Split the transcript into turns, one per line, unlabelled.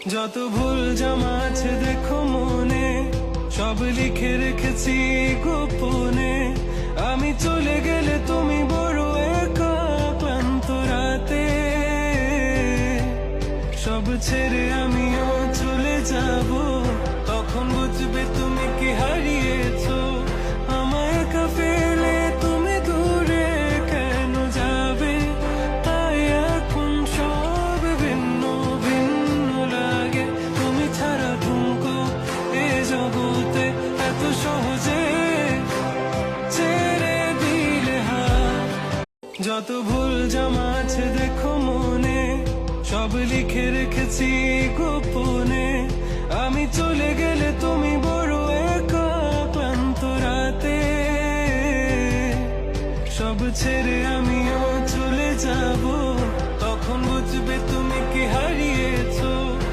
যত ভুল জমা আছে দেখো মনে, সব লিখে রেখেছি গোপনে। আমি চলে গেলে তুমি বড় একা ক্লান্ত রাতে, সব ছেড়ে আমিও চলে যাব। তখন বুঝবে তুমি কি হারিয়েছো, আমায় একা ফেলে তুমি দূরে কেন যাবে। তাই এখন সব ভিন্ন ভিন্ন লাগে, তুমি ছাড়া ঠুমকো এ জগতে এত সহজে ছেড়ে দিলে হাত। যত ভুল জমা আছে দেখো মনে, সব লিখে রেখেছি গোপনে। আমি চলে গেলে তুমি বড় একা ক্লান্ত রাতে, সব ছেড়ে আমিও চলে যাব।